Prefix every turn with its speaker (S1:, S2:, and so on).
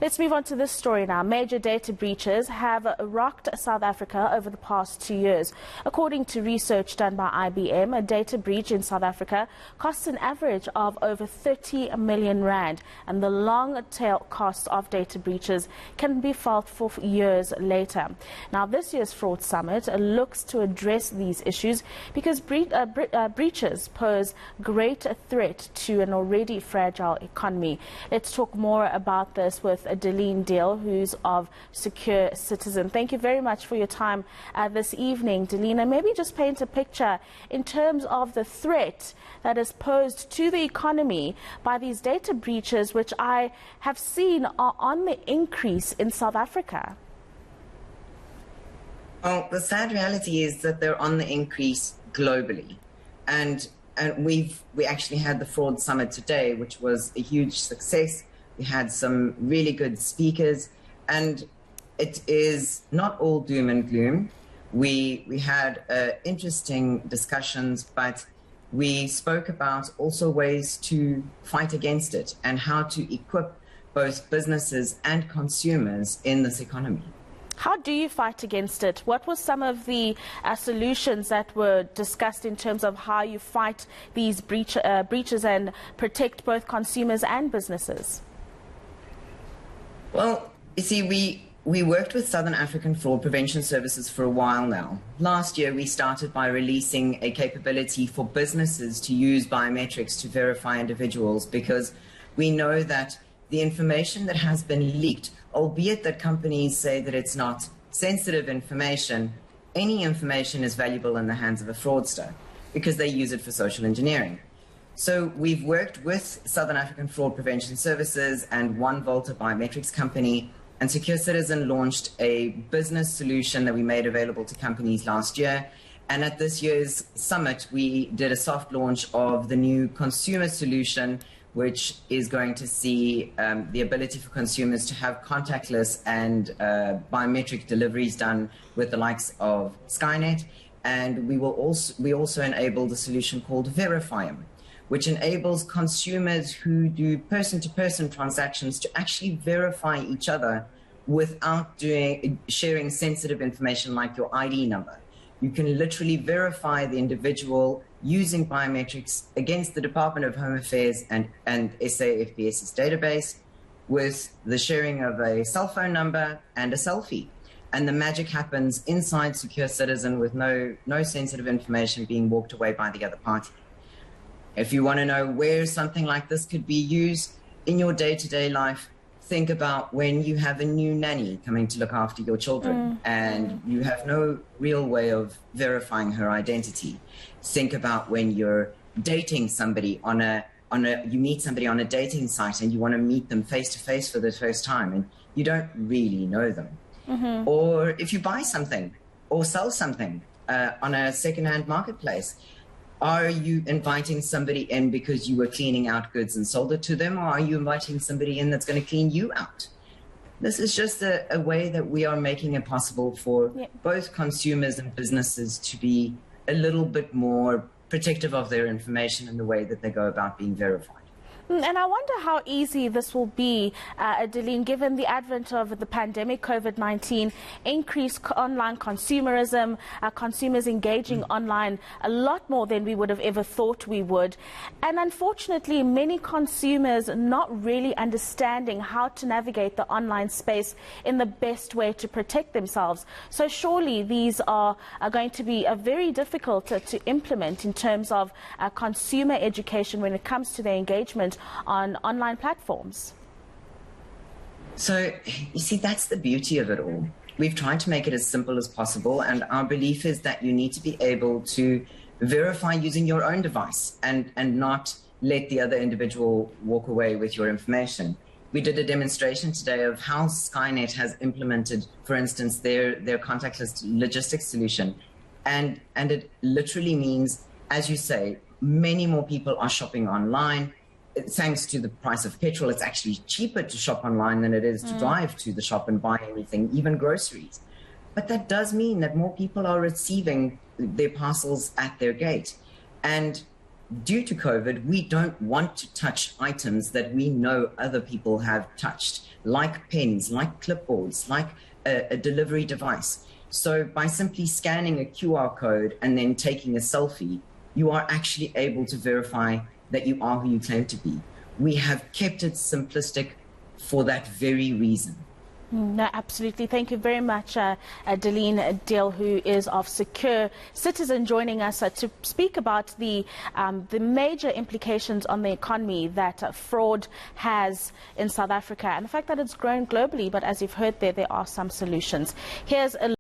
S1: Let's move on to this story now. Major data breaches have rocked South Africa over the past 2 years. According to research done by IBM, a data breach in South Africa costs an average of over 30 million rand, and the long tail cost of data breaches can be felt for years later. Now, this year's Fraud Summit looks to address these issues because breaches pose great threat to an already fragile economy. Let's talk more about this with Deale, who's of Secure Citizen. Thank you very much for your time this evening, Dalene. Maybe just paint a picture in terms of the threat that is posed to the economy by these data breaches, which I have seen are on the increase in South Africa.
S2: Well, the sad reality is that they're on the increase globally. And we actually had the Fraud Summit today, which was a huge success. We had some really good speakers, and it is not all doom and gloom. We had interesting discussions, but we spoke about also ways to fight against it and how to equip both businesses and consumers in this economy.
S1: How do you fight against it? What were some of the solutions that were discussed in terms of how you fight these breaches and protect both consumers and businesses?
S2: Well, you see, we worked with Southern African Fraud Prevention Services for a while now. Last year, we started by releasing a capability for businesses to use biometrics to verify individuals, because we know that the information that has been leaked, albeit that companies say that it's not sensitive information, any information is valuable in the hands of a fraudster because they use it for social engineering. So we've worked with Southern African Fraud Prevention Services and One Volta Biometrics company, and Secure Citizen launched a business solution that we made available to companies last year. And at this year's summit, we did a soft launch of the new consumer solution, which is going to see the ability for consumers to have contactless and biometric deliveries done with the likes of Skynet. And we also enabled a solution called Verify, which enables consumers who do person-to-person transactions to actually verify each other without sharing sensitive information like your ID number. You can literally verify the individual using biometrics against the Department of Home Affairs and SAFPS's database with the sharing of a cell phone number and a selfie. And the magic happens inside Secure Citizen with no sensitive information being walked away by the other party. If you want to know where something like this could be used in your day-to-day life, think about when you have a new nanny coming to look after your children and you have no real way of verifying her identity. Think about when you're dating somebody you meet somebody on a dating site and you want to meet them face-to-face for the first time and you don't really know them. Or if you buy something or sell something on a second-hand marketplace, are you inviting somebody in because you were cleaning out goods and sold it to them, or are you inviting somebody in that's going to clean you out? This is just a way that we are making it possible for both consumers and businesses to be a little bit more protective of their information and the way that they go about being verified.
S1: And I wonder how easy this will be, Dalene, given the advent of the pandemic, COVID-19, increased online consumerism, consumers engaging online a lot more than we would have ever thought we would. And unfortunately, many consumers not really understanding how to navigate the online space in the best way to protect themselves. So surely these are going to be very difficult to implement in terms of consumer education when it comes to their engagement on online platforms.
S2: So, you see, that's the beauty of it all. We've tried to make it as simple as possible, and our belief is that you need to be able to verify using your own device and not let the other individual walk away with your information. We did a demonstration today of how Skynet has implemented, for instance, their contactless logistics solution. And it literally means, as you say, many more people are shopping online. Thanks to the price of petrol, it's actually cheaper to shop online than it is to drive to the shop and buy anything, even groceries. But that does mean that more people are receiving their parcels at their gate. And due to COVID, we don't want to touch items that we know other people have touched, like pens, like clipboards, like a delivery device. So by simply scanning a QR code and then taking a selfie, you are actually able to verify that you are who you claim to be. We have kept it simplistic for that very reason.
S1: No, absolutely. Thank you very much, Dalene Deale, who is of Secure Citizen, joining us to speak about the major implications on the economy that fraud has in South Africa and the fact that it's grown globally. But as you've heard there are some solutions. Here's a